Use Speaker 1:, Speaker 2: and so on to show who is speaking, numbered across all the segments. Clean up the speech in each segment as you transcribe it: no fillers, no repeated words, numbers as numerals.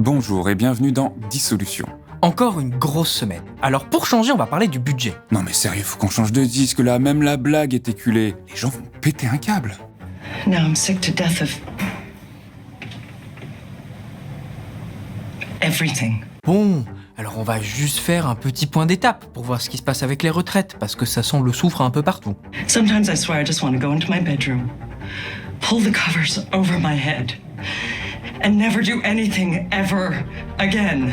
Speaker 1: Bonjour et bienvenue dans Dissolution.
Speaker 2: Encore une grosse semaine. Alors pour changer, on va parler du budget.
Speaker 1: Non mais sérieux, faut qu'on change de disque là, même la blague est éculée. Les gens vont péter un câble.
Speaker 3: Now I'm sick to death of everything.
Speaker 2: Bon, alors on va juste faire un petit point d'étape pour voir ce qui se passe avec les retraites, parce que ça sent le soufre un peu partout.
Speaker 3: Sometimes I swear I just want to go into my bedroom, pull the covers over my head, and never do anything ever again.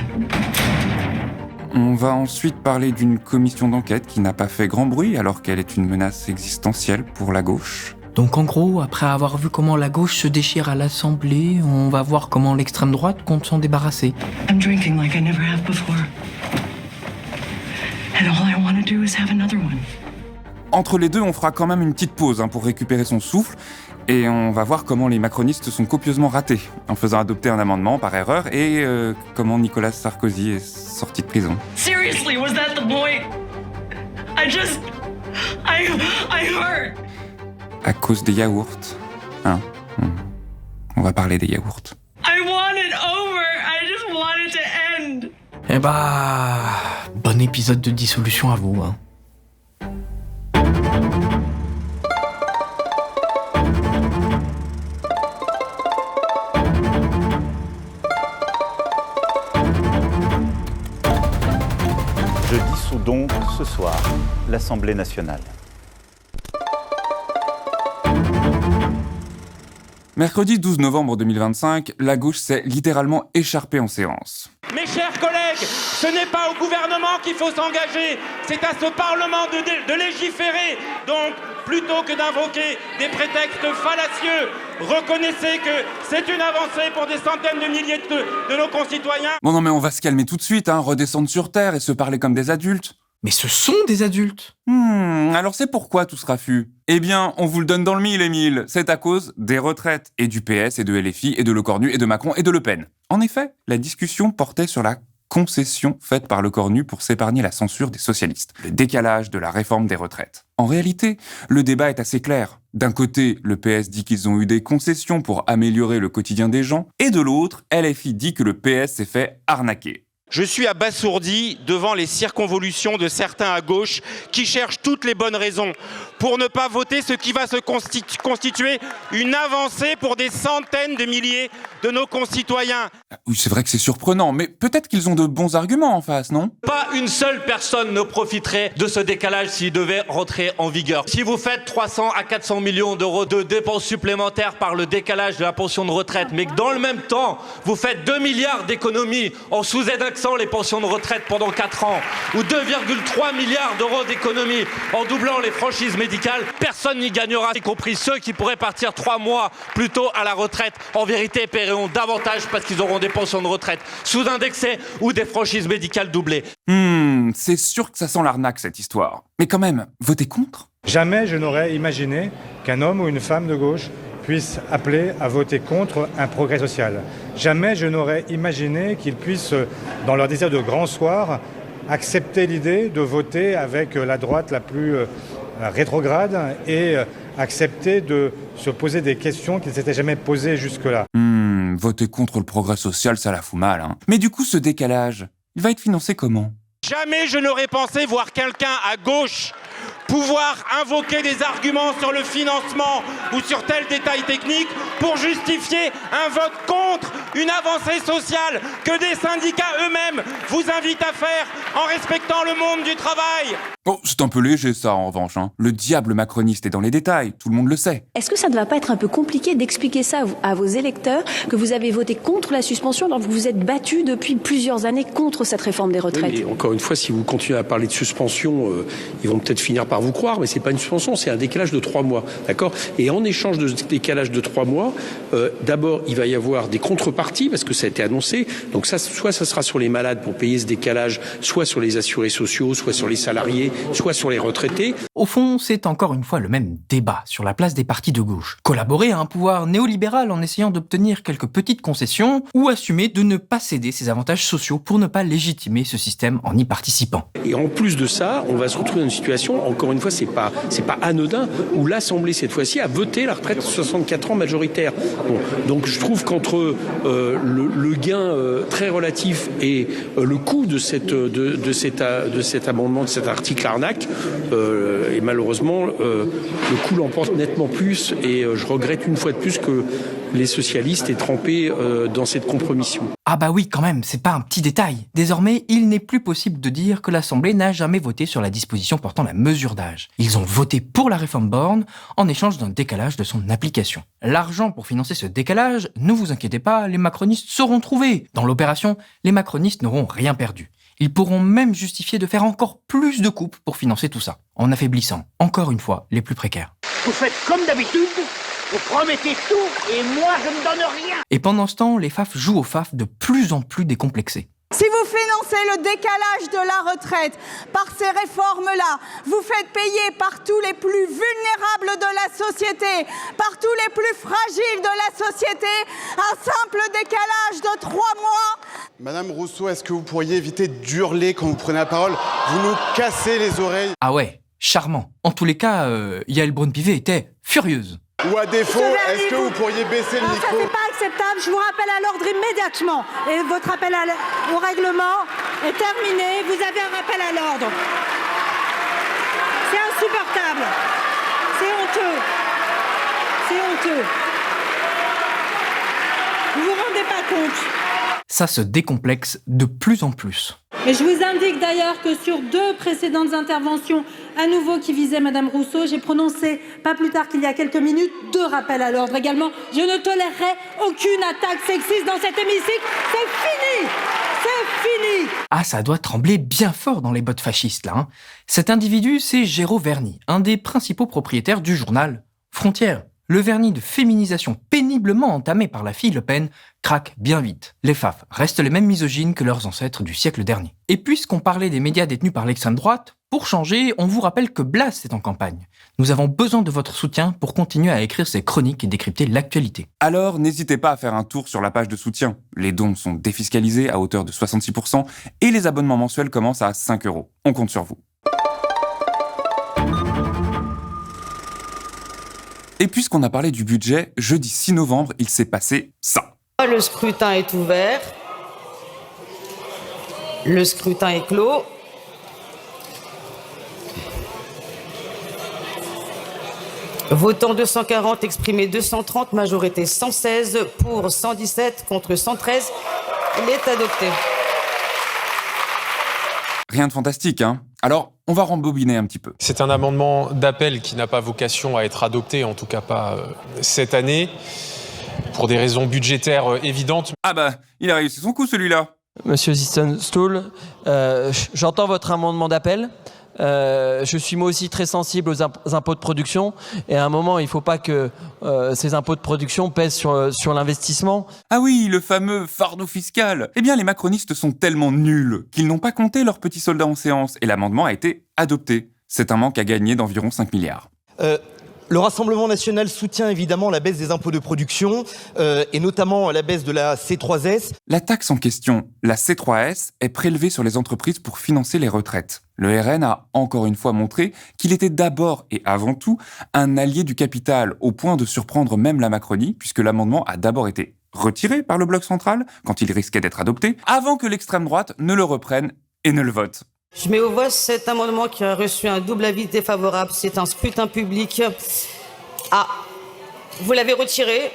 Speaker 1: On va ensuite parler d'une commission d'enquête qui n'a pas fait grand bruit alors qu'elle est une menace existentielle pour la gauche.
Speaker 2: Donc en gros, après avoir vu comment la gauche se déchire à l'Assemblée, on va voir comment l'extrême droite compte s'en débarrasser.
Speaker 3: I'm drinking like I never have before. And all I want to do is have another one.
Speaker 1: Entre les deux, on fera quand même une petite pause pour récupérer son souffle et on va voir comment les macronistes sont copieusement ratés en faisant adopter un amendement par erreur et comment Nicolas Sarkozy est sorti de prison.
Speaker 3: Seriously, was that the point? I hurt.
Speaker 1: À cause des yaourts. On va parler des yaourts.
Speaker 3: I want it over. I just want it to end.
Speaker 2: Eh bah... bon épisode de Dissolution à vous,
Speaker 4: Je dissous donc ce soir l'Assemblée nationale.
Speaker 1: Mercredi 12 novembre 2025, la gauche s'est littéralement écharpée en séance.
Speaker 5: Mes chers collègues, ce n'est pas au gouvernement qu'il faut s'engager, c'est à ce Parlement de légiférer. Donc, plutôt que d'invoquer des prétextes fallacieux, reconnaissez que c'est une avancée pour des centaines de milliers de nos concitoyens.
Speaker 1: Bon non mais on va se calmer tout de suite, redescendre sur terre et se parler comme des adultes.
Speaker 2: Mais ce sont des adultes.
Speaker 1: Alors c'est pourquoi tout ce raffut? Eh bien, on vous le donne dans le mille, Émile. C'est à cause des retraites, et du PS, et de LFI, et de Lecornu, et de Macron, et de Le Pen. En effet, la discussion portait sur la concession faite par Lecornu pour s'épargner la censure des socialistes, le décalage de la réforme des retraites. En réalité, le débat est assez clair. D'un côté, le PS dit qu'ils ont eu des concessions pour améliorer le quotidien des gens, et de l'autre, LFI dit que le PS s'est fait arnaquer.
Speaker 5: Je suis abasourdi devant les circonvolutions de certains à gauche qui cherchent toutes les bonnes raisons pour ne pas voter ce qui va se constituer une avancée pour des centaines de milliers de nos concitoyens.
Speaker 1: Oui, c'est vrai que c'est surprenant, mais peut-être qu'ils ont de bons arguments en face, non?
Speaker 6: Pas une seule personne ne profiterait de ce décalage s'il devait rentrer en vigueur. Si vous faites 300 à 400 millions d'euros de dépenses supplémentaires par le décalage de la pension de retraite, mais que dans le même temps, vous faites 2 milliards d'économies en sous-indexant les pensions de retraite pendant 4 ans, ou 2,3 milliards d'euros d'économies en doublant les franchises médicales, personne n'y gagnera, y compris ceux qui pourraient partir 3 mois plus tôt à la retraite. En vérité, paieront davantage parce qu'ils auront des pensions de retraite sous-indexées ou des franchises médicales doublées.
Speaker 1: C'est sûr que ça sent l'arnaque cette histoire. Mais quand même, votez contre?
Speaker 7: Jamais je n'aurais imaginé qu'un homme ou une femme de gauche puisse appeler à voter contre un progrès social. Jamais je n'aurais imaginé qu'ils puissent, dans leur désir de grand soir, accepter l'idée de voter avec la droite la plus rétrograde et accepter de se poser des questions qu'ils ne s'étaient jamais posées jusque-là.
Speaker 1: Voter contre le progrès social, ça la fout mal. Mais du coup, ce décalage, il va être financé comment?
Speaker 5: Jamais je n'aurais pensé voir quelqu'un à gauche pouvoir invoquer des arguments sur le financement ou sur tel détail technique pour justifier un vote contre une avancée sociale que des syndicats eux-mêmes vous invitent à faire en respectant le monde du travail.
Speaker 1: Oh, c'est un peu léger ça en revanche. Le diable macroniste est dans les détails, tout le monde le sait.
Speaker 8: Est-ce que ça ne va pas être un peu compliqué d'expliquer ça à vos électeurs, que vous avez voté contre la suspension alors que vous vous êtes battu depuis plusieurs années contre cette réforme des retraites?
Speaker 9: Oui, mais encore une fois, si vous continuez à parler de suspension, ils vont peut-être finir par vous croire, mais c'est pas une suspension, c'est un décalage de 3 mois, d'accord? Et en échange de ce décalage de 3 mois, d'abord, il va y avoir des contreparties, parce que ça a été annoncé, donc ça, soit ça sera sur les malades pour payer ce décalage, soit sur les assurés sociaux, soit sur les salariés, soit sur les retraités.
Speaker 2: Au fond, c'est encore une fois le même débat sur la place des partis de gauche. Collaborer à un pouvoir néolibéral en essayant d'obtenir quelques petites concessions, ou assumer de ne pas céder ses avantages sociaux pour ne pas légitimer ce système en y participant.
Speaker 9: Et en plus de ça, on va se retrouver dans une situation, encore une fois, c'est pas anodin, où l'Assemblée, cette fois-ci, a voté la retraite de 64 ans majoritaire. Bon, donc je trouve qu'entre le gain très relatif et le coût de cet amendement, de cet article arnaque, et malheureusement, le coût l'emporte nettement plus, et je regrette une fois de plus que les socialistes aient trempé dans cette compromission.
Speaker 2: Ah bah oui, quand même, c'est pas un petit détail. Désormais, il n'est plus possible de dire que l'Assemblée n'a jamais voté sur la disposition portant la mesure d'âge. Ils ont voté pour la réforme Borne en échange d'un décalage de son application. L'argent pour financer ce décalage, ne vous inquiétez pas, les macronistes sauront trouver. Dans l'opération, les macronistes n'auront rien perdu. Ils pourront même justifier de faire encore plus de coupes pour financer tout ça, en affaiblissant, encore une fois, les plus précaires.
Speaker 10: Vous faites comme d'habitude, vous promettez tout et moi je ne donne rien.
Speaker 2: Et pendant ce temps, les FAF jouent aux FAF de plus en plus décomplexés.
Speaker 11: Si vous financez le décalage de la retraite par ces réformes-là, vous faites payer par tous les plus vulnérables de la société, par tous les plus fragiles de la société, un simple décalage de 3 mois.
Speaker 12: Madame Rousseau, est-ce que vous pourriez éviter d'hurler quand vous prenez la parole? Vous nous cassez les oreilles.
Speaker 2: Ah ouais, charmant. En tous les cas, Yael Braun-Pivet était furieuse.
Speaker 12: Ou à défaut, est-ce que vous pourriez baisser le micro?
Speaker 11: Ça, c'est pas acceptable. Je vous rappelle à l'ordre immédiatement. Et votre appel au règlement est terminé. Vous avez un rappel à l'ordre. C'est insupportable. C'est honteux. C'est honteux. Vous vous rendez pas compte?
Speaker 2: Ça se décomplexe de plus en plus.
Speaker 11: Et je vous indique d'ailleurs que sur 2 précédentes interventions, à nouveau qui visaient Madame Rousseau, j'ai prononcé, pas plus tard qu'il y a quelques minutes, 2 rappels à l'ordre également. Je ne tolérerai aucune attaque sexiste dans cet hémicycle. C'est fini! C'est fini!
Speaker 2: Ah, ça doit trembler bien fort dans les bottes fascistes, là. Hein. Cet individu, c'est Géraud Verny, un des principaux propriétaires du journal Frontières. Le vernis de féminisation péniblement entamé par la fille Le Pen craque bien vite. Les FAF restent les mêmes misogynes que leurs ancêtres du siècle dernier. Et puisqu'on parlait des médias détenus par l'extrême droite, pour changer, on vous rappelle que Blas est en campagne. Nous avons besoin de votre soutien pour continuer à écrire ces chroniques et décrypter l'actualité.
Speaker 1: Alors, n'hésitez pas à faire un tour sur la page de soutien. Les dons sont défiscalisés à hauteur de 66% et les abonnements mensuels commencent à 5 €. On compte sur vous. Et puisqu'on a parlé du budget, jeudi 6 novembre, il s'est passé ça.
Speaker 13: Le scrutin est ouvert. Le scrutin est clos. Votant 240, exprimé 230, majorité 116, pour 117, contre 113. Il est adopté.
Speaker 1: Rien de fantastique, hein? Alors, on va rembobiner un petit peu.
Speaker 14: C'est un amendement d'appel qui n'a pas vocation à être adopté, en tout cas pas cette année, pour des raisons budgétaires évidentes.
Speaker 1: Ah bah, il a réussi son coup celui-là.
Speaker 15: Monsieur Zistenstuhl, j'entends votre amendement d'appel. Je suis moi aussi très sensible aux impôts de production et à un moment il ne faut pas que ces impôts de production pèsent sur l'investissement.
Speaker 1: Ah oui, le fameux fardeau fiscal. Eh bien les macronistes sont tellement nuls qu'ils n'ont pas compté leurs petits soldats en séance et l'amendement a été adopté. C'est un manque à gagner d'environ 5 milliards.
Speaker 16: Le Rassemblement national soutient évidemment la baisse des impôts de production et notamment la baisse de la C3S.
Speaker 1: La taxe en question, la C3S, est prélevée sur les entreprises pour financer les retraites. Le RN a encore une fois montré qu'il était d'abord et avant tout un allié du capital, au point de surprendre même la Macronie, puisque l'amendement a d'abord été retiré par le bloc central, quand il risquait d'être adopté, avant que l'extrême droite ne le reprenne et ne le vote.
Speaker 13: Je mets au vote cet amendement qui a reçu un double avis défavorable. C'est un scrutin public. Ah, vous l'avez retiré.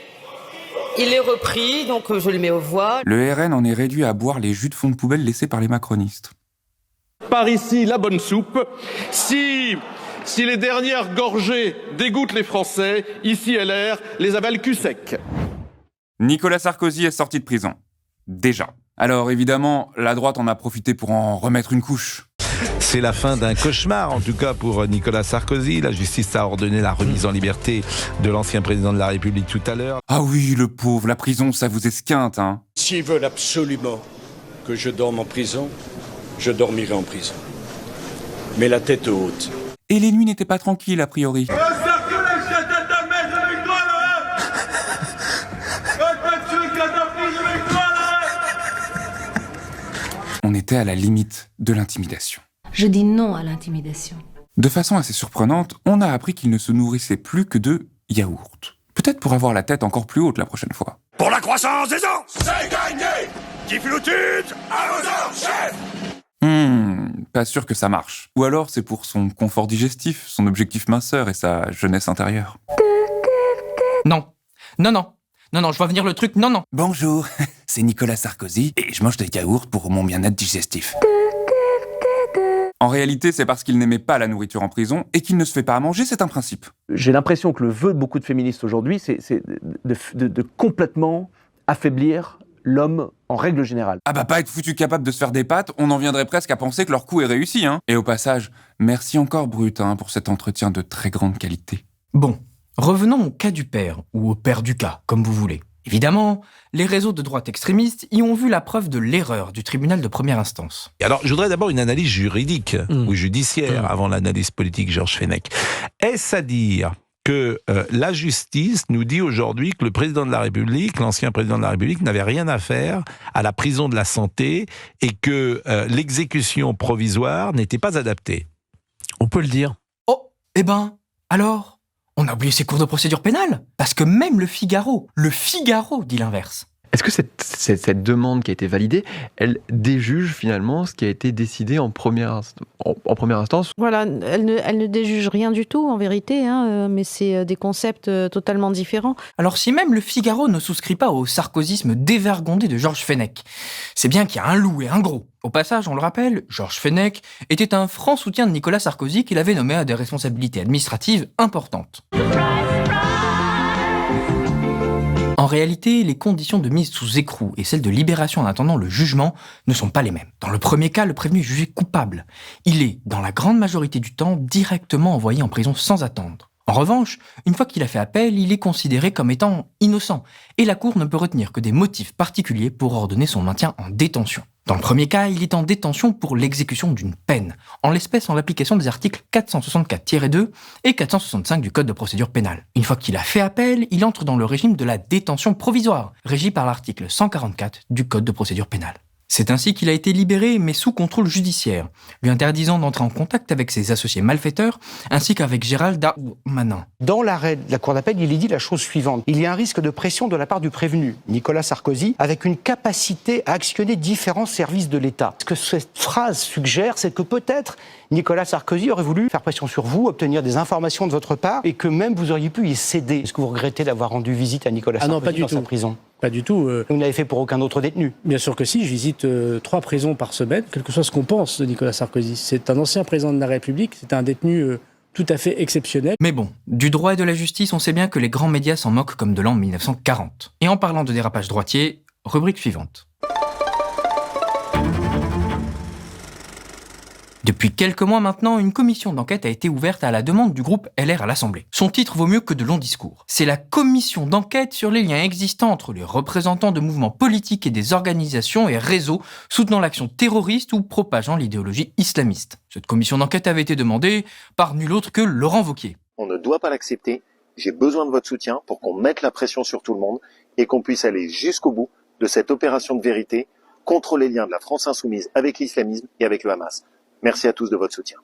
Speaker 13: Il est repris, donc je le mets aux voix.
Speaker 1: Le RN en est réduit à boire les jus de fond de poubelle laissés par les macronistes.
Speaker 17: Par ici, la bonne soupe. Si les dernières gorgées dégoûtent les Français, ici LR les avale cul sec.
Speaker 1: Nicolas Sarkozy est sorti de prison. Déjà. Alors évidemment, la droite en a profité pour en remettre une couche.
Speaker 18: C'est la fin d'un cauchemar, en tout cas pour Nicolas Sarkozy. La justice a ordonné la remise en liberté de l'ancien président de la République tout à l'heure.
Speaker 1: Ah oui, le pauvre, la prison, ça vous esquinte, hein.
Speaker 19: S'ils veulent absolument que je dorme en prison, je dormirai en prison. Mais la tête haute.
Speaker 1: Et les nuits n'étaient pas tranquilles, a priori. On était à la limite de l'intimidation.
Speaker 20: Je dis non à l'intimidation.
Speaker 1: De façon assez surprenante, on a appris qu'il ne se nourrissait plus que de yaourt. Peut-être pour avoir la tête encore plus haute la prochaine fois.
Speaker 21: Pour la croissance des os, c'est gagné. Qui fut le titre à vos ordres, chef.
Speaker 1: Pas sûr que ça marche. Ou alors c'est pour son confort digestif, son objectif minceur et sa jeunesse intérieure.
Speaker 2: Non, je vois venir le truc, non.
Speaker 1: Bonjour, c'est Nicolas Sarkozy et je mange des yaourts pour mon bien-être digestif. En réalité, c'est parce qu'il n'aimait pas la nourriture en prison et qu'il ne se fait pas à manger, c'est un principe.
Speaker 22: J'ai l'impression que le vœu de beaucoup de féministes aujourd'hui, c'est de complètement affaiblir l'homme en règle générale.
Speaker 1: Ah bah pas être foutu capable de se faire des pâtes, on en viendrait presque à penser que leur coup est réussi, hein. Et au passage, merci encore Brut, pour cet entretien de très grande qualité.
Speaker 2: Bon, revenons au cas du père, ou au père du cas, comme vous voulez. Évidemment, les réseaux de droite extrémistes y ont vu la preuve de l'erreur du tribunal de première instance.
Speaker 18: Alors, je voudrais d'abord une analyse juridique ou judiciaire avant l'analyse politique, Georges Fenech. Est-ce à dire que la justice nous dit aujourd'hui que le président de la République, l'ancien président de la République, n'avait rien à faire à la prison de la Santé et que l'exécution provisoire n'était pas adaptée?
Speaker 15: On peut le dire.
Speaker 2: Oh, alors, on a oublié ses cours de procédure pénale, parce que même le Figaro dit l'inverse.
Speaker 23: Est-ce que cette demande qui a été validée, elle déjuge finalement ce qui a été décidé en première instance?
Speaker 24: Voilà, elle ne déjuge rien du tout en vérité, mais c'est des concepts totalement différents.
Speaker 2: Alors si même le Figaro ne souscrit pas au sarkozysme dévergondé de Georges Fenech, c'est bien qu'il y a un loup et un gros. Au passage, on le rappelle, Georges Fenech était un franc soutien de Nicolas Sarkozy qu'il avait nommé à des responsabilités administratives importantes. En réalité, les conditions de mise sous écrou et celles de libération en attendant le jugement ne sont pas les mêmes. Dans le premier cas, le prévenu est jugé coupable. Il est, dans la grande majorité du temps, directement envoyé en prison sans attendre. En revanche, une fois qu'il a fait appel, il est considéré comme étant innocent, et la Cour ne peut retenir que des motifs particuliers pour ordonner son maintien en détention. Dans le premier cas, il est en détention pour l'exécution d'une peine, en l'espèce en l'application des articles 464-2 et 465 du Code de procédure pénale. Une fois qu'il a fait appel, il entre dans le régime de la détention provisoire, régi par l'article 144 du Code de procédure pénale. C'est ainsi qu'il a été libéré, mais sous contrôle judiciaire, lui interdisant d'entrer en contact avec ses associés malfaiteurs, ainsi qu'avec Gérald Darmanin.
Speaker 25: Dans l'arrêt de la Cour d'appel, il est dit la chose suivante. Il y a un risque de pression de la part du prévenu, Nicolas Sarkozy, avec une capacité à actionner différents services de l'État. Ce que cette phrase suggère, c'est que peut-être Nicolas Sarkozy aurait voulu faire pression sur vous, obtenir des informations de votre part, et que même vous auriez pu y céder. Est-ce que vous regrettez d'avoir rendu visite à Nicolas Sarkozy dans sa prison ?
Speaker 26: Pas du tout.
Speaker 25: Vous n'avez fait pour aucun autre détenu?
Speaker 26: Bien sûr que si, je visite 3 prisons par semaine, quel que soit ce qu'on pense de Nicolas Sarkozy. C'est un ancien président de la République, c'est un détenu tout à fait exceptionnel.
Speaker 2: Mais bon, du droit et de la justice, on sait bien que les grands médias s'en moquent comme de l'an 1940. Et en parlant de dérapage droitier, rubrique suivante. Depuis quelques mois maintenant, une commission d'enquête a été ouverte à la demande du groupe LR à l'Assemblée. Son titre vaut mieux que de longs discours. C'est la commission d'enquête sur les liens existants entre les représentants de mouvements politiques et des organisations et réseaux soutenant l'action terroriste ou propageant l'idéologie islamiste. Cette commission d'enquête avait été demandée par nul autre que Laurent Wauquiez.
Speaker 27: On ne doit pas l'accepter. J'ai besoin de votre soutien pour qu'on mette la pression sur tout le monde et qu'on puisse aller jusqu'au bout de cette opération de vérité contre les liens de la France insoumise avec l'islamisme et avec le Hamas. Merci à tous de votre soutien.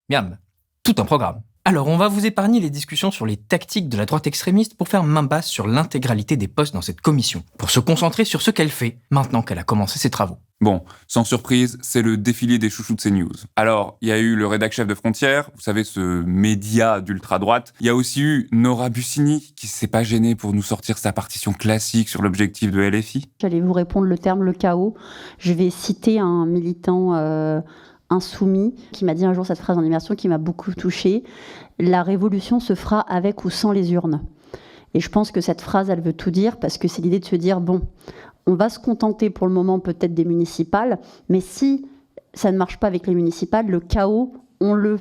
Speaker 2: Miam, tout un programme. Alors, on va vous épargner les discussions sur les tactiques de la droite extrémiste pour faire main basse sur l'intégralité des postes dans cette commission, pour se concentrer sur ce qu'elle fait, maintenant qu'elle a commencé ses travaux.
Speaker 1: Bon, sans surprise, c'est le défilé des chouchous de CNews. Alors, il y a eu le rédac-chef de Frontières, vous savez, ce média d'ultra-droite. Il y a aussi eu Nora Bussini, qui s'est pas gênée pour nous sortir sa partition classique sur l'objectif de LFI.
Speaker 28: J'allais vous répondre le terme « le chaos ». Je vais citer un militant insoumis qui m'a dit un jour cette phrase en immersion qui m'a beaucoup touchée. La révolution se fera avec ou sans les urnes. Et je pense que cette phrase, elle veut tout dire parce que c'est l'idée de se dire, bon, on va se contenter pour le moment peut-être des municipales, mais si ça ne marche pas avec les municipales, le chaos, on le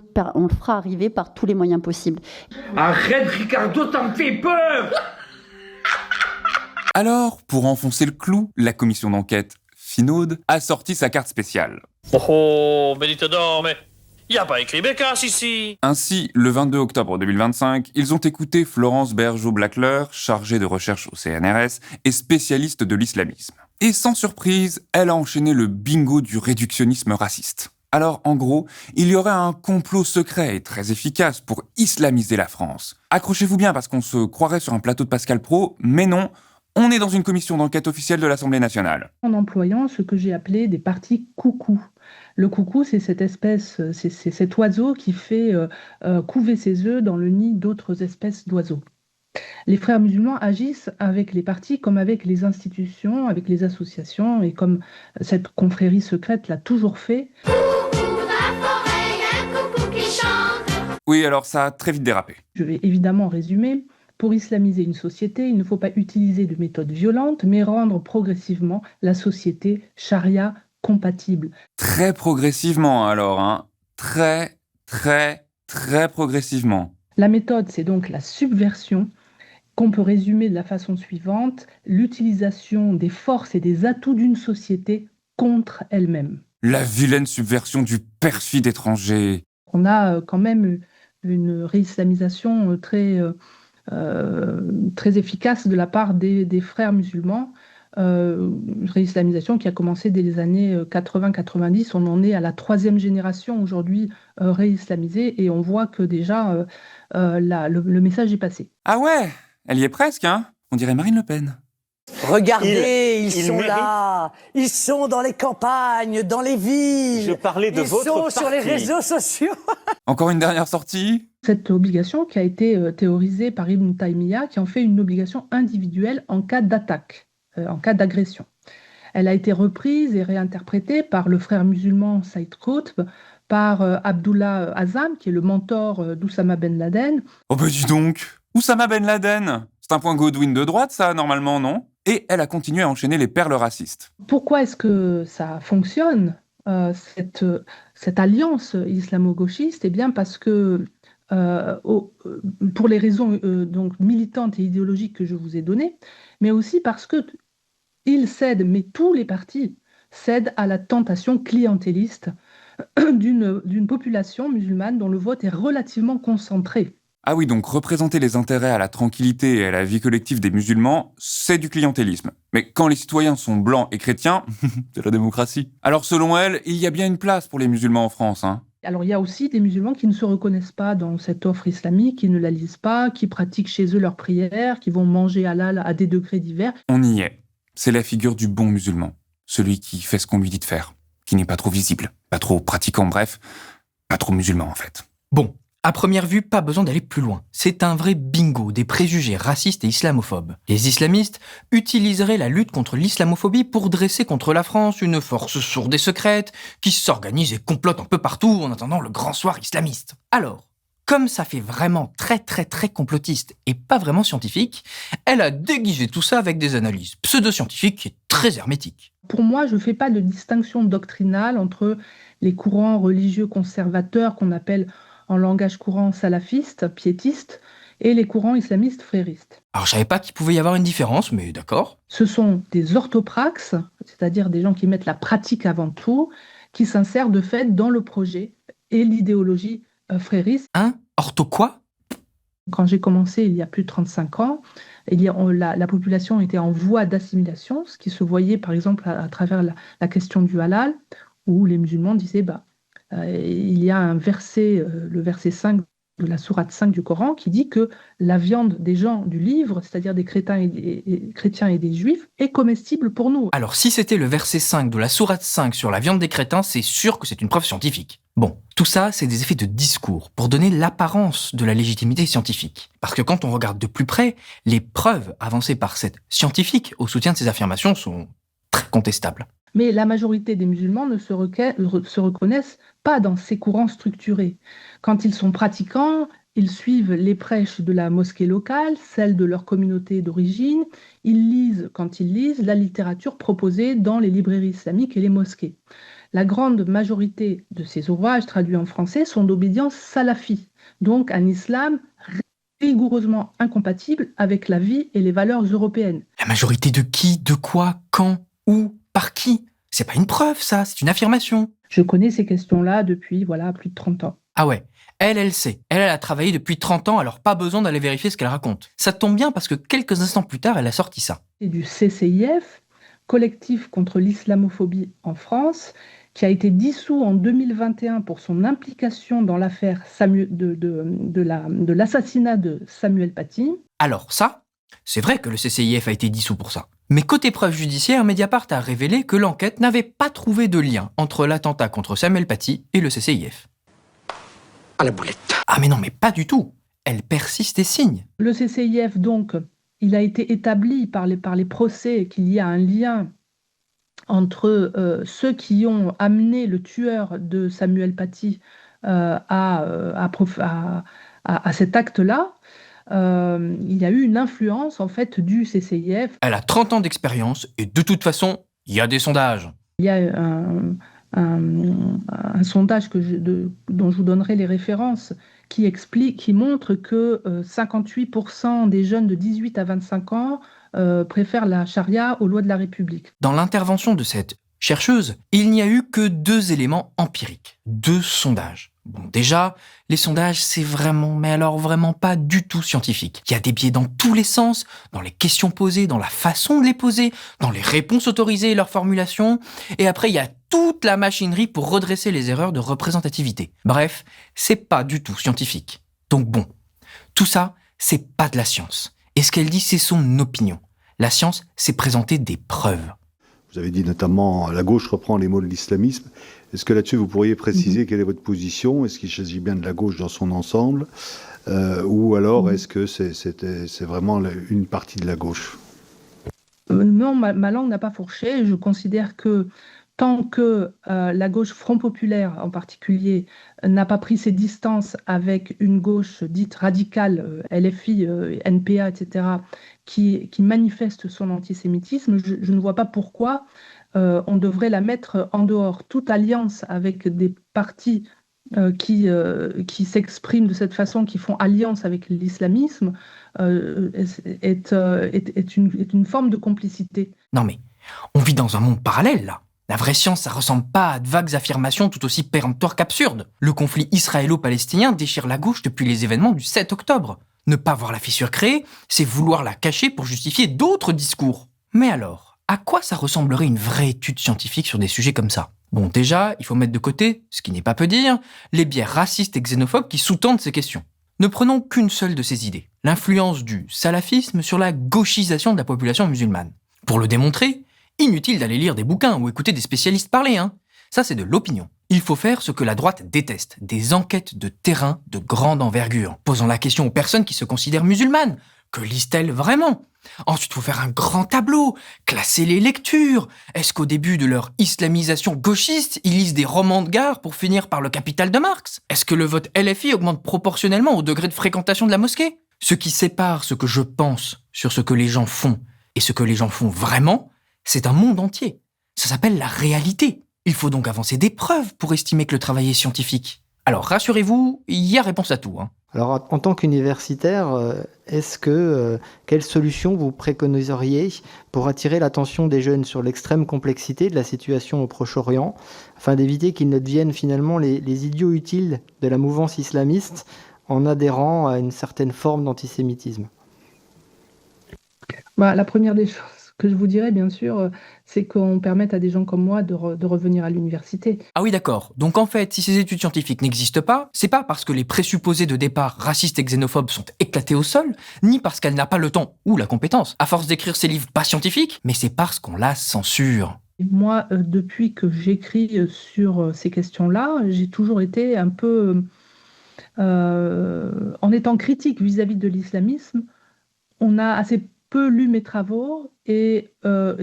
Speaker 28: fera arriver par tous les moyens possibles.
Speaker 10: Arrête Ricardo, t'en me fais peur!
Speaker 1: Alors, pour enfoncer le clou, la commission d'enquête Finaude a sorti sa carte spéciale.
Speaker 6: Oh, mais dites donc, mais y a pas écrit Bécasse ici.
Speaker 1: Ainsi, le 22 octobre 2025, ils ont écouté Florence Bergeau-Blackler, chargée de recherche au CNRS et spécialiste de l'islamisme. Et sans surprise, elle a enchaîné le bingo du réductionnisme raciste. Alors, en gros, il y aurait un complot secret et très efficace pour islamiser la France. Accrochez-vous bien parce qu'on se croirait sur un plateau de Pascal Praud, mais non, On est dans une commission d'enquête officielle de l'Assemblée nationale.
Speaker 3: En employant ce que j'ai appelé des partis coucou. Le coucou, c'est cette espèce, c'est cet oiseau qui fait couver ses œufs dans le nid d'autres espèces d'oiseaux. Les frères musulmans agissent avec les partis comme avec les institutions, avec les associations, et comme cette confrérie secrète l'a toujours fait.
Speaker 1: Oui, alors ça a très vite dérapé.
Speaker 3: Je vais évidemment résumer. Pour islamiser une société, il ne faut pas utiliser de méthodes violentes, mais rendre progressivement la société charia compatible.
Speaker 1: Très progressivement alors, hein. Très progressivement.
Speaker 3: La méthode, c'est donc la subversion, qu'on peut résumer de la façon suivante, l'utilisation des forces et des atouts d'une société contre elle-même.
Speaker 1: La vilaine subversion du perfide étranger.
Speaker 3: On a quand même une réislamisation très efficace de la part des frères musulmans, une réislamisation qui a commencé dès les années 80-90. On en est à la 3e génération aujourd'hui réislamisée, et on voit que déjà le message est passé.
Speaker 1: Ah ouais, elle y est presque, hein. On dirait Marine Le Pen.
Speaker 4: Regardez, ils sont là, ils sont dans les campagnes, dans les villes.
Speaker 5: Je parlais de votre parti.
Speaker 4: Ils sont sur les réseaux sociaux.
Speaker 1: Encore une dernière sortie.
Speaker 3: Cette obligation qui a été théorisée par Ibn Taymiyyah, qui en fait une obligation individuelle en cas d'attaque, en cas d'agression. Elle a été reprise et réinterprétée par le frère musulman Saïd Qutb, par Abdullah Azzam, qui est le mentor d'Oussama Ben Laden.
Speaker 1: Oh bah dis donc, Oussama Ben Laden, c'est un point Godwin de droite ça, normalement, non? Et elle a continué à enchaîner les perles racistes.
Speaker 3: Pourquoi est-ce que ça fonctionne, cette alliance islamo-gauchiste? Eh bien parce que, pour les raisons donc militantes et idéologiques que je vous ai données, mais aussi parce que ils cèdent, mais tous les partis cèdent à la tentation clientéliste d'une population musulmane dont le vote est relativement concentré.
Speaker 1: Ah oui, donc représenter les intérêts à la tranquillité et à la vie collective des musulmans, c'est du clientélisme. Mais quand les citoyens sont blancs et chrétiens, c'est la démocratie. Alors selon elle, il y a bien une place pour les musulmans en France, hein.
Speaker 3: Alors il y a aussi des musulmans qui ne se reconnaissent pas dans cette offre islamique, qui ne la lisent pas, qui pratiquent chez eux leurs prières, qui vont manger halal à des degrés divers.
Speaker 1: On y est. C'est la figure du bon musulman. Celui qui fait ce qu'on lui dit de faire. Qui n'est pas trop visible, pas trop pratiquant, bref, pas trop musulman en fait.
Speaker 2: Bon. À première vue, pas besoin d'aller plus loin. C'est un vrai bingo des préjugés racistes et islamophobes. Les islamistes utiliseraient la lutte contre l'islamophobie pour dresser contre la France une force sourde et secrète qui s'organise et complote un peu partout en attendant le grand soir islamiste. Alors, comme ça fait vraiment très complotiste et pas vraiment scientifique, elle a déguisé tout ça avec des analyses pseudo-scientifiques et très hermétiques.
Speaker 3: Pour moi, je ne fais pas de distinction doctrinale entre les courants religieux conservateurs qu'on appelle en langage courant salafiste, piétiste, et les courants islamistes fréristes.
Speaker 2: Alors je savais pas qu'il pouvait y avoir une différence, mais d'accord.
Speaker 3: Ce sont des orthopraxes, c'est-à-dire des gens qui mettent la pratique avant tout, qui s'insèrent de fait dans le projet et l'idéologie frériste.
Speaker 2: Hein? Ortho quoi?
Speaker 3: Quand j'ai commencé il y a plus de 35 ans, la population était en voie d'assimilation, ce qui se voyait par exemple à travers la question du halal, où les musulmans disaient il y a un verset, le verset 5 de la sourate 5 du Coran, qui dit que la viande des gens du livre, c'est-à-dire des chrétiens et des juifs, est comestible pour nous.
Speaker 2: Alors si c'était le verset 5 de la sourate 5 sur la viande des crétins, c'est sûr que c'est une preuve scientifique. Bon, tout ça, c'est des effets de discours pour donner l'apparence de la légitimité scientifique. Parce que quand on regarde de plus près, les preuves avancées par cette scientifique au soutien de ces affirmations sont très contestables.
Speaker 3: Mais la majorité des musulmans ne se reconnaissent pas dans ces courants structurés. Quand ils sont pratiquants, ils suivent les prêches de la mosquée locale, celles de leur communauté d'origine. Ils lisent, quand ils lisent, la littérature proposée dans les librairies islamiques et les mosquées. La grande majorité de ces ouvrages traduits en français sont d'obédience salafi, donc un islam rigoureusement incompatible avec la vie et les valeurs européennes.
Speaker 2: La majorité de qui, de quoi, quand, où, par qui? C'est pas une preuve, ça, c'est une affirmation.
Speaker 3: Je connais ces questions-là depuis, plus de 30 ans.
Speaker 2: Ah ouais, elle sait. Elle a travaillé depuis 30 ans, alors pas besoin d'aller vérifier ce qu'elle raconte. Ça tombe bien parce que quelques instants plus tard, elle a sorti ça.
Speaker 3: C'est du CCIF, Collectif contre l'islamophobie en France, qui a été dissous en 2021 pour son implication dans l'affaire de l'assassinat de Samuel Paty.
Speaker 2: Alors ça, C'est vrai que le CCIF a été dissous pour ça. Mais côté preuve judiciaire, Mediapart a révélé que l'enquête n'avait pas trouvé de lien entre l'attentat contre Samuel Paty et le CCIF.
Speaker 10: À la boulette.
Speaker 2: Ah mais non, mais pas du tout. Elle persiste et signe.
Speaker 3: Le CCIF, donc, il a été établi par les procès qu'il y a un lien entre ceux qui ont amené le tueur de Samuel Paty à cet acte-là. Il y a eu une influence en fait du CCIF.
Speaker 2: Elle a 30 ans d'expérience et de toute façon, il y a des sondages.
Speaker 3: Il y a un sondage dont je vous donnerai les références qui montre que 58% des jeunes de 18 à 25 ans préfèrent la charia aux lois de la République.
Speaker 2: Dans l'intervention de cette chercheuse, il n'y a eu que 2 éléments empiriques, 2 sondages. Bon, déjà, les sondages, c'est vraiment, mais alors vraiment pas du tout scientifique. Il y a des biais dans tous les sens, dans les questions posées, dans la façon de les poser, dans les réponses autorisées et leur formulation. Et après, il y a toute la machinerie pour redresser les erreurs de représentativité. Bref, c'est pas du tout scientifique. Donc bon, tout ça, c'est pas de la science. Et ce qu'elle dit, c'est son opinion. La science, c'est présenter des preuves.
Speaker 5: Vous avez dit notamment, la gauche reprend les mots de l'islamisme. Est-ce que là-dessus, vous pourriez préciser quelle est votre position? Est-ce qu'il s'agit bien de la gauche dans son ensemble ou alors est-ce que c'est vraiment une partie de la gauche?
Speaker 3: Non, ma langue n'a pas fourché. Je considère que tant que la gauche Front Populaire en particulier n'a pas pris ses distances avec une gauche dite radicale, LFI, NPA, etc., qui manifeste son antisémitisme, je ne vois pas pourquoi on devrait la mettre en dehors. Toute alliance avec des partis qui s'expriment de cette façon, qui font alliance avec l'islamisme, est une forme de complicité.
Speaker 2: Non mais, on vit dans un monde parallèle là. La vraie science, ça ressemble pas à de vagues affirmations tout aussi péremptoires qu'absurdes. Le conflit israélo-palestinien déchire la gauche depuis les événements du 7 octobre. Ne pas voir la fissure créée, c'est vouloir la cacher pour justifier d'autres discours. Mais alors, à quoi ça ressemblerait une vraie étude scientifique sur des sujets comme ça? Bon, déjà, il faut mettre de côté, ce qui n'est pas peu dire, les biais racistes et xénophobes qui sous-tendent ces questions. Ne prenons qu'une seule de ces idées, l'influence du salafisme sur la gauchisation de la population musulmane. Pour le démontrer, inutile d'aller lire des bouquins ou écouter des spécialistes parler, hein. Ça, c'est de l'opinion. Il faut faire ce que la droite déteste, des enquêtes de terrain de grande envergure, posant la question aux personnes qui se considèrent musulmanes. Que lisent-elles vraiment? Ensuite, il faut faire un grand tableau, classer les lectures. Est-ce qu'au début de leur islamisation gauchiste, ils lisent des romans de gare pour finir par le Capital de Marx? Est-ce que le vote LFI augmente proportionnellement au degré de fréquentation de la mosquée? Ce qui sépare ce que je pense sur ce que les gens font et ce que les gens font vraiment, c'est un monde entier. Ça s'appelle la réalité. Il faut donc avancer des preuves pour estimer que le travail est scientifique. Alors rassurez-vous, il y a réponse à tout, hein.
Speaker 7: Alors, en tant qu'universitaire, quelle solution vous préconiseriez pour attirer l'attention des jeunes sur l'extrême complexité de la situation au Proche-Orient, afin d'éviter qu'ils ne deviennent finalement les idiots utiles de la mouvance islamiste en adhérant à une certaine forme d'antisémitisme?
Speaker 3: La première des choses que je vous dirais, bien sûr, c'est qu'on permette à des gens comme moi de revenir à l'université.
Speaker 2: Ah oui, d'accord. Donc en fait, si ces études scientifiques n'existent pas, c'est pas parce que les présupposés de départ racistes et xénophobes sont éclatés au sol, ni parce qu'elle n'a pas le temps ou la compétence, à force d'écrire ces livres pas scientifiques, mais c'est parce qu'on la censure.
Speaker 3: Moi, depuis que j'écris sur ces questions-là, j'ai toujours été un peu... en étant critique vis-à-vis de l'islamisme, on a assez peu lu mes travaux et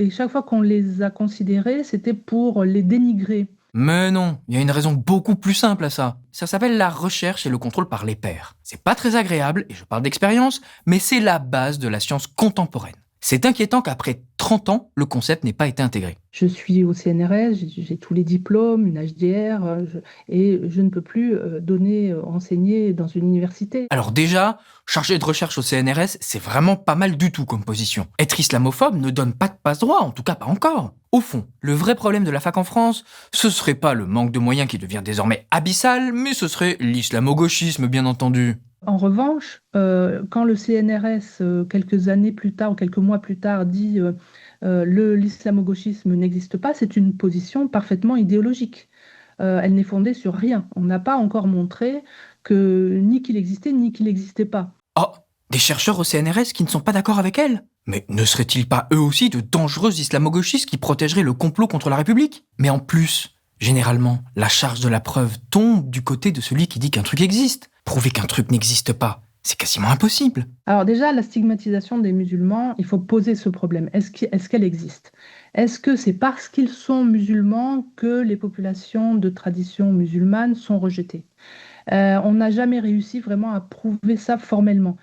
Speaker 3: chaque fois qu'on les a considérés, c'était pour les dénigrer.
Speaker 2: Mais non, il y a une raison beaucoup plus simple à ça. Ça s'appelle la recherche et le contrôle par les pairs. C'est pas très agréable, et je parle d'expérience, mais c'est la base de la science contemporaine. C'est inquiétant qu'après 30 ans, le concept n'ait pas été intégré.
Speaker 3: Je suis au CNRS, j'ai tous les diplômes, une HDR, et je ne peux plus enseigner dans une université.
Speaker 2: Alors déjà, chargé de recherche au CNRS, c'est vraiment pas mal du tout comme position. Être islamophobe ne donne pas de passe-droit, en tout cas pas encore. Au fond, le vrai problème de la fac en France, ce serait pas le manque de moyens qui devient désormais abyssal, mais ce serait l'islamo-gauchisme, bien entendu.
Speaker 3: En revanche, quand le CNRS, quelques années plus tard ou quelques mois plus tard, dit l'islamo-gauchisme n'existe pas, c'est une position parfaitement idéologique. Elle n'est fondée sur rien. On n'a pas encore montré ni qu'il existait ni qu'il n'existait pas.
Speaker 2: Oh, Des chercheurs au CNRS qui ne sont pas d'accord avec elle? Mais ne seraient-ils pas eux aussi de dangereux islamo-gauchistes qui protégeraient le complot contre la République? Mais en plus, généralement, la charge de la preuve tombe du côté de celui qui dit qu'un truc existe. Prouver qu'un truc n'existe pas, c'est quasiment impossible.
Speaker 3: Alors déjà, la stigmatisation des musulmans, il faut poser ce problème. Est-ce qu'elle existe? Est-ce que c'est parce qu'ils sont musulmans que les populations de tradition musulmane sont rejetées? On n'a jamais réussi vraiment à prouver ça formellement.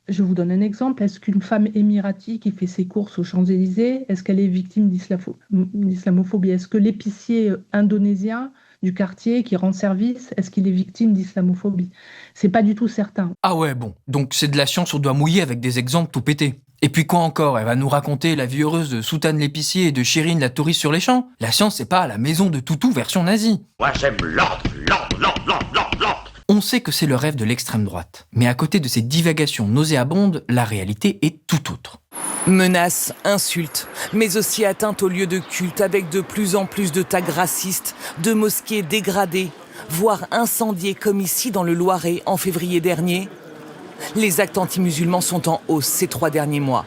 Speaker 3: Je vous donne un exemple. Est-ce qu'une femme émirati qui fait ses courses aux Champs-Élysées, est-ce qu'elle est victime d'islamophobie? Est-ce que l'épicier indonésien du quartier qui rend service, est-ce qu'il est victime d'islamophobie? C'est pas du tout certain.
Speaker 2: Ah ouais, bon. Donc c'est de la science au doigt mouillé avec des exemples tout pétés. Et puis quoi encore? Elle va nous raconter la vie heureuse de Soutane l'épicier et de Chérine la touriste sur les champs? La science, c'est pas la maison de Toutou version nazie.
Speaker 21: Moi j'aime l'ordre.
Speaker 2: On sait que c'est le rêve de l'extrême droite. Mais à côté de ces divagations nauséabondes, la réalité est tout autre.
Speaker 8: Menaces, insultes, mais aussi atteintes aux lieux de culte avec de plus en plus de tags racistes, de mosquées dégradées, voire incendiées comme ici dans le Loiret en février dernier. Les actes anti-musulmans sont en hausse ces 3 derniers mois.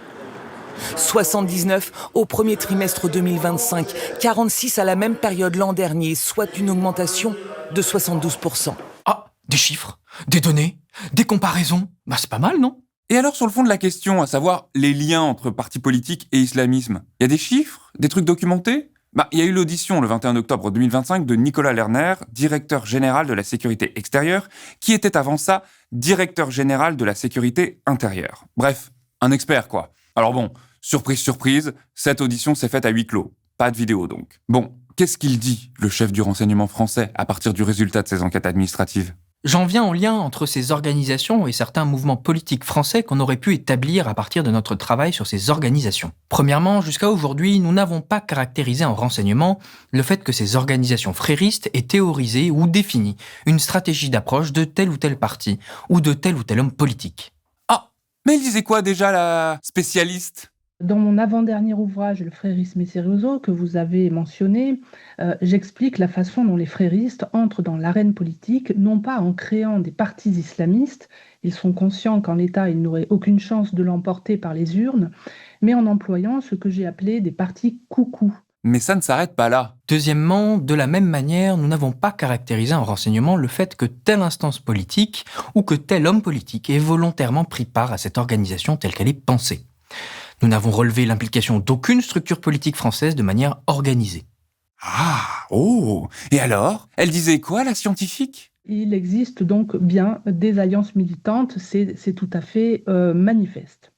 Speaker 8: 79 au premier trimestre 2025, 46 à la même période l'an dernier, soit une augmentation de 72%.
Speaker 2: Ah, des chiffres, des données, des comparaisons, bah c'est pas mal, non?
Speaker 1: Et alors sur le fond de la question, à savoir les liens entre partis politiques et islamisme, il y a des chiffres, des trucs documentés? Il y a eu l'audition le 21 octobre 2025 de Nicolas Lerner, directeur général de la sécurité extérieure, qui était avant ça directeur général de la sécurité intérieure. Bref, un expert quoi. Alors bon, surprise, surprise, cette audition s'est faite à huis clos. Pas de vidéo donc. Bon, qu'est-ce qu'il dit, le chef du renseignement français, à partir du résultat de ces enquêtes administratives?
Speaker 2: J'en viens au lien entre ces organisations et certains mouvements politiques français qu'on aurait pu établir à partir de notre travail sur ces organisations. Premièrement, jusqu'à aujourd'hui, nous n'avons pas caractérisé en renseignement le fait que ces organisations fréristes aient théorisé ou défini une stratégie d'approche de tel ou tel parti ou de tel ou tel homme politique.
Speaker 1: Ah, mais elle disait quoi déjà, la spécialiste?
Speaker 3: Dans mon avant-dernier ouvrage, Le frérisme et ses réseaux, que vous avez mentionné, j'explique la façon dont les fréristes entrent dans l'arène politique, non pas en créant des partis islamistes, ils sont conscients qu'en l'état, ils n'auraient aucune chance de l'emporter par les urnes, mais en employant ce que j'ai appelé des partis coucou.
Speaker 1: Mais ça ne s'arrête pas là.
Speaker 2: Deuxièmement, de la même manière, nous n'avons pas caractérisé en renseignement le fait que telle instance politique ou que tel homme politique ait volontairement pris part à cette organisation telle qu'elle est pensée. Nous n'avons relevé l'implication d'aucune structure politique française de manière organisée.
Speaker 1: Ah, oh, et alors? Elle disait quoi, la scientifique?
Speaker 3: Il existe donc bien des alliances militantes, c'est tout à fait manifeste.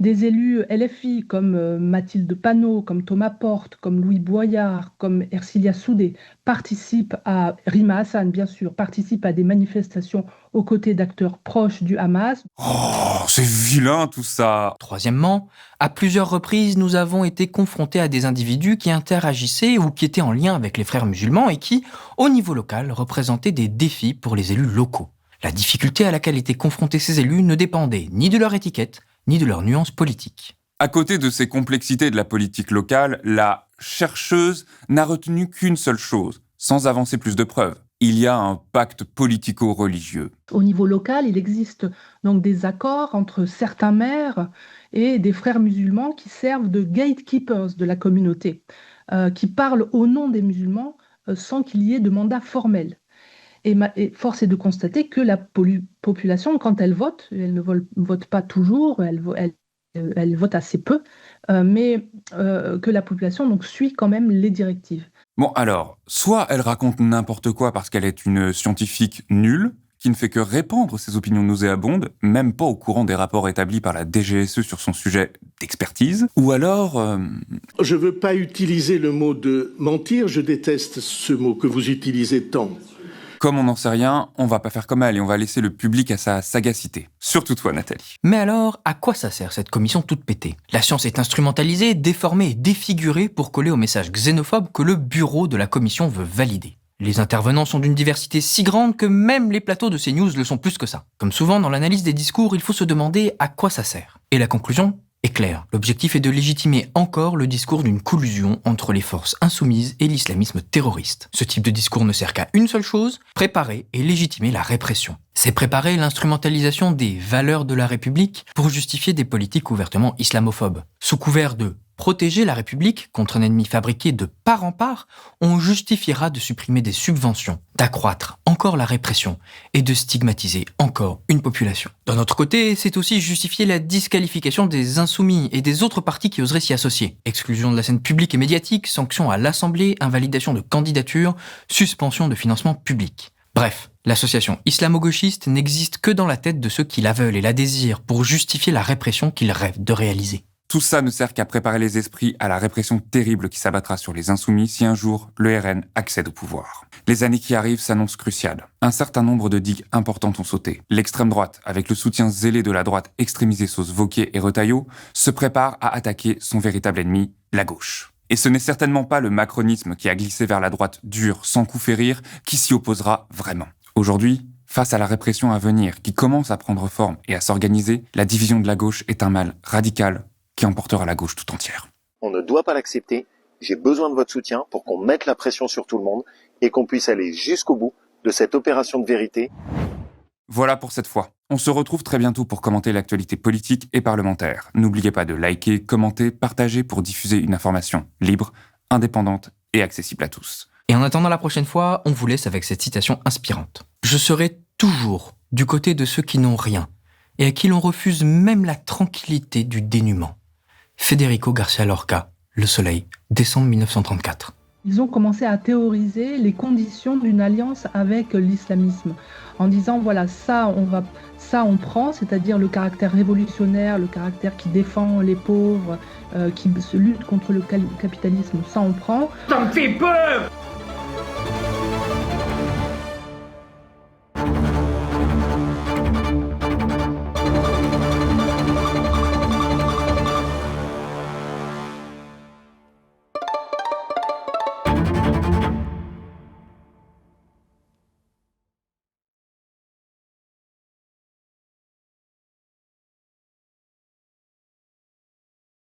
Speaker 3: Des élus LFI comme Mathilde Panot, comme Thomas Porte, comme Louis Boyard, comme Ercilia Soudé participent à, Rima Hassan bien sûr, participent à des manifestations aux côtés d'acteurs proches du Hamas.
Speaker 1: Oh, c'est vilain tout ça.
Speaker 2: Troisièmement, à plusieurs reprises, nous avons été confrontés à des individus qui interagissaient ou qui étaient en lien avec les frères musulmans et qui, au niveau local, représentaient des défis pour les élus locaux. La difficulté à laquelle étaient confrontés ces élus ne dépendait ni de leur étiquette, ni de leurs nuances politiques.
Speaker 1: À côté de ces complexités de la politique locale, la chercheuse n'a retenu qu'une seule chose, sans avancer plus de preuves. Il y a un pacte politico-religieux.
Speaker 3: Au niveau local, il existe donc des accords entre certains maires et des frères musulmans qui servent de gatekeepers de la communauté, qui parlent au nom des musulmans sans qu'il y ait de mandat formel. Et force est de constater que la population, quand elle vote, elle ne vote pas toujours, elle vote assez peu, mais que la population donc, suit quand même les directives.
Speaker 1: Bon alors, soit elle raconte n'importe quoi parce qu'elle est une scientifique nulle, qui ne fait que répandre ses opinions nauséabondes, même pas au courant des rapports établis par la DGSE sur son sujet d'expertise, ou alors...
Speaker 9: Je veux pas utiliser le mot de mentir, je déteste ce mot que vous utilisez tant.
Speaker 1: Comme on n'en sait rien, on va pas faire comme elle et on va laisser le public à sa sagacité. Surtout toi, Nathalie.
Speaker 2: Mais alors, à quoi ça sert cette commission toute pétée? La science est instrumentalisée, déformée et défigurée pour coller au message xénophobe que le bureau de la commission veut valider. Les intervenants sont d'une diversité si grande que même les plateaux de CNews le sont plus que ça. Comme souvent dans l'analyse des discours, il faut se demander à quoi ça sert. Et la conclusion, est clair. L'objectif est de légitimer encore le discours d'une collusion entre les forces insoumises et l'islamisme terroriste. Ce type de discours ne sert qu'à une seule chose, préparer et légitimer la répression. C'est préparer l'instrumentalisation des valeurs de la République pour justifier des politiques ouvertement islamophobes. Sous couvert de protéger la République contre un ennemi fabriqué de part en part, on justifiera de supprimer des subventions, d'accroître encore la répression et de stigmatiser encore une population. D'un autre côté, c'est aussi justifier la disqualification des insoumis et des autres partis qui oseraient s'y associer. Exclusion de la scène publique et médiatique, sanctions à l'Assemblée, invalidation de candidatures, suspension de financement public. Bref, l'association islamo-gauchiste n'existe que dans la tête de ceux qui la veulent et la désirent pour justifier la répression qu'ils rêvent de réaliser.
Speaker 1: Tout ça ne sert qu'à préparer les esprits à la répression terrible qui s'abattra sur les insoumis si un jour le RN accède au pouvoir. Les années qui arrivent s'annoncent cruciales. Un certain nombre de digues importantes ont sauté. L'extrême droite, avec le soutien zélé de la droite extrémisée sauce Wauquiez et Retailleau, se prépare à attaquer son véritable ennemi, la gauche. Et ce n'est certainement pas le macronisme qui a glissé vers la droite dure, sans coup férir, qui s'y opposera vraiment. Aujourd'hui, face à la répression à venir qui commence à prendre forme et à s'organiser, la division de la gauche est un mal radical qui emportera la gauche tout entière.
Speaker 27: On ne doit pas l'accepter. J'ai besoin de votre soutien pour qu'on mette la pression sur tout le monde et qu'on puisse aller jusqu'au bout de cette opération de vérité.
Speaker 1: Voilà pour cette fois. On se retrouve très bientôt pour commenter l'actualité politique et parlementaire. N'oubliez pas de liker, commenter, partager pour diffuser une information libre, indépendante et accessible à tous.
Speaker 2: Et en attendant la prochaine fois, on vous laisse avec cette citation inspirante. « Je serai toujours du côté de ceux qui n'ont rien et à qui l'on refuse même la tranquillité du dénuement. » Federico Garcia Lorca, Le Soleil, décembre 1934.
Speaker 3: Ils ont commencé à théoriser les conditions d'une alliance avec l'islamisme, en disant voilà, ça on prend, c'est-à-dire le caractère révolutionnaire, le caractère qui défend les pauvres, qui se lutte contre le capitalisme, ça on prend.
Speaker 10: Ça me fait peur!